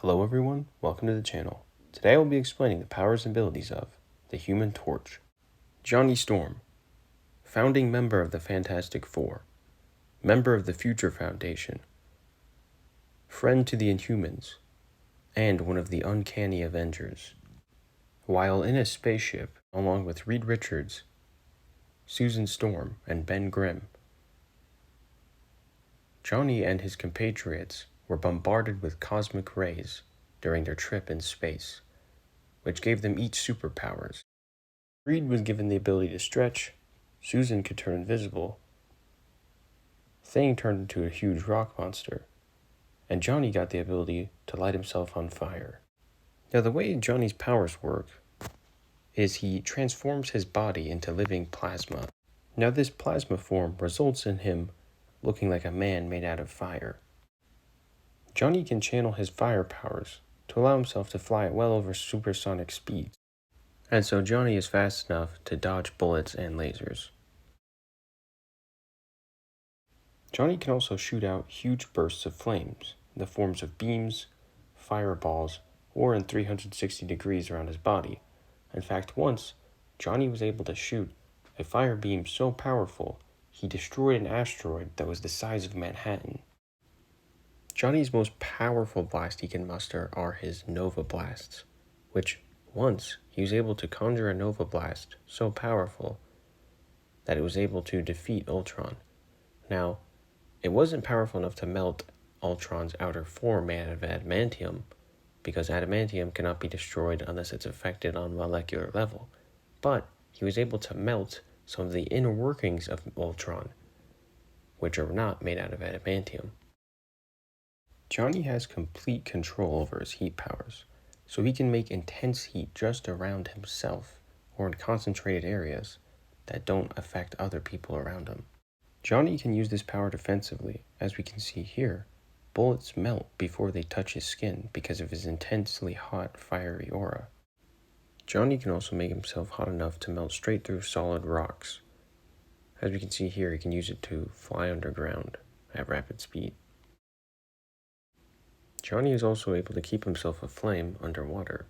Hello everyone, welcome to the channel. Today I will be explaining the powers and abilities of the Human Torch. Johnny Storm, founding member of the Fantastic Four, member of the Future Foundation, friend to the Inhumans, and one of the Uncanny Avengers. While in a spaceship, along with Reed Richards, Susan Storm, and Ben Grimm, Johnny and his compatriots were bombarded with cosmic rays during their trip in space, which gave them each superpowers. Reed was given the ability to stretch, Susan could turn invisible, Thing turned into a huge rock monster, and Johnny got the ability to light himself on fire. Now the way Johnny's powers work is he transforms his body into living plasma. Now this plasma form results in him looking like a man made out of fire. Johnny can channel his fire powers to allow himself to fly at well over supersonic speeds. And so Johnny is fast enough to dodge bullets and lasers. Johnny can also shoot out huge bursts of flames in the forms of beams, fireballs, or in 360 degrees around his body. In fact, once, Johnny was able to shoot a fire beam so powerful, he destroyed an asteroid that was the size of Manhattan. Johnny's most powerful blast he can muster are his Nova Blasts, which once he was able to conjure a Nova Blast so powerful that it was able to defeat Ultron. Now, it wasn't powerful enough to melt Ultron's outer form made out of adamantium, because adamantium cannot be destroyed unless it's affected on molecular level, but he was able to melt some of the inner workings of Ultron, which are not made out of adamantium. Johnny has complete control over his heat powers, so he can make intense heat just around himself or in concentrated areas that don't affect other people around him. Johnny can use this power defensively. As we can see here, bullets melt before they touch his skin because of his intensely hot, fiery aura. Johnny can also make himself hot enough to melt straight through solid rocks. As we can see here, he can use it to fly underground at rapid speed. Johnny is also able to keep himself aflame underwater.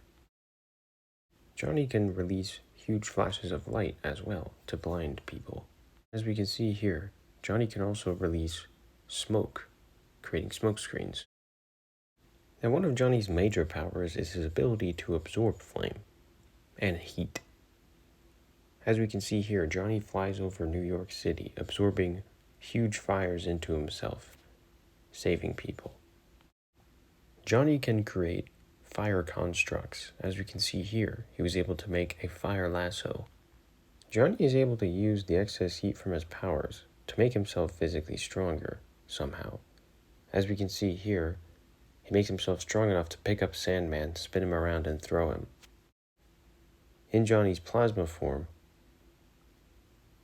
Johnny can release huge flashes of light as well to blind people. As we can see here, Johnny can also release smoke, creating smoke screens. Now one of Johnny's major powers is his ability to absorb flame and heat. As we can see here, Johnny flies over New York City, absorbing huge fires into himself, saving people. Johnny can create fire constructs. As we can see here, he was able to make a fire lasso. Johnny is able to use the excess heat from his powers to make himself physically stronger, somehow. As we can see here, he makes himself strong enough to pick up Sandman, spin him around, and throw him. In Johnny's plasma form,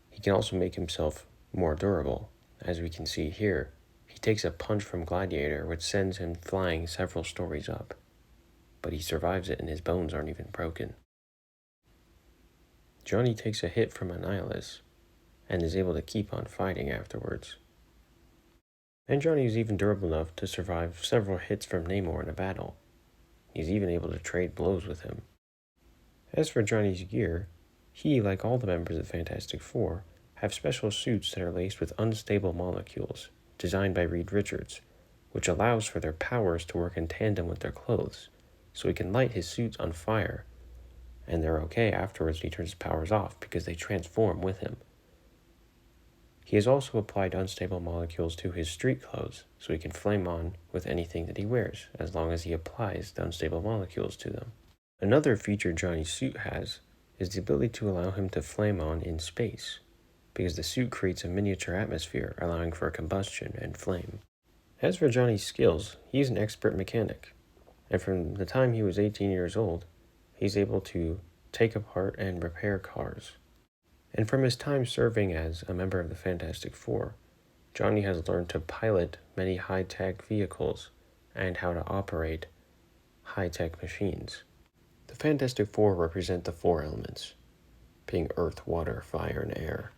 he can also make himself more durable. As we can see here, he takes a punch from Gladiator, which sends him flying several stories up, but he survives it and his bones aren't even broken. Johnny takes a hit from Annihilus and is able to keep on fighting afterwards. And Johnny is even durable enough to survive several hits from Namor in a battle. He's even able to trade blows with him. As for Johnny's gear, he, like all the members of the Fantastic Four, have special suits that are laced with unstable molecules, designed by Reed Richards, which allows for their powers to work in tandem with their clothes, so he can light his suits on fire, and they're okay afterwards when he turns his powers off because they transform with him. He has also applied unstable molecules to his street clothes, so he can flame on with anything that he wears, as long as he applies the unstable molecules to them. Another feature Johnny's suit has is the ability to allow him to flame on in space, because the suit creates a miniature atmosphere, allowing for combustion and flame. As for Johnny's skills, he's an expert mechanic, and from the time he was 18 years old, he's able to take apart and repair cars. And from his time serving as a member of the Fantastic Four, Johnny has learned to pilot many high-tech vehicles and how to operate high-tech machines. The Fantastic Four represent the four elements, being earth, water, fire, and air.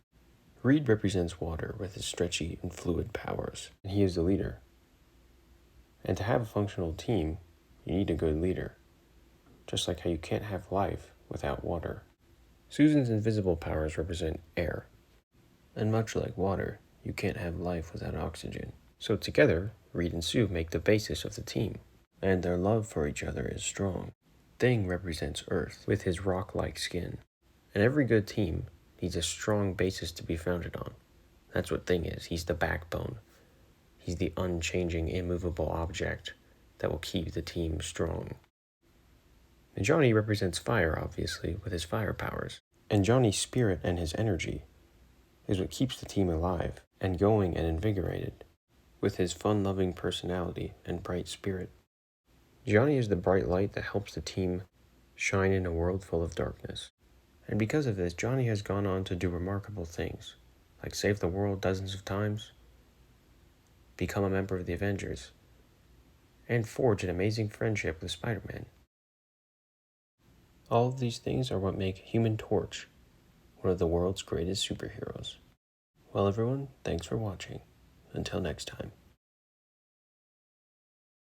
Reed represents water with his stretchy and fluid powers, and he is the leader. And to have a functional team, you need a good leader. Just like how you can't have life without water. Susan's invisible powers represent air. And much like water, you can't have life without oxygen. So together, Reed and Sue make the basis of the team. And their love for each other is strong. Thing represents Earth, with his rock-like skin. And every good team needs a strong basis to be founded on. That's what Thing is. He's the backbone. He's the unchanging, immovable object that will keep the team strong. And Johnny represents fire, obviously, with his fire powers. And Johnny's spirit and his energy is what keeps the team alive and going and invigorated, with his fun-loving personality and bright spirit. Johnny is the bright light that helps the team shine in a world full of darkness. And because of this, Johnny has gone on to do remarkable things, like save the world dozens of times, become a member of the Avengers, and forge an amazing friendship with Spider-Man. All of these things are what make Human Torch one of the world's greatest superheroes. Well, everyone, thanks for watching. Until next time.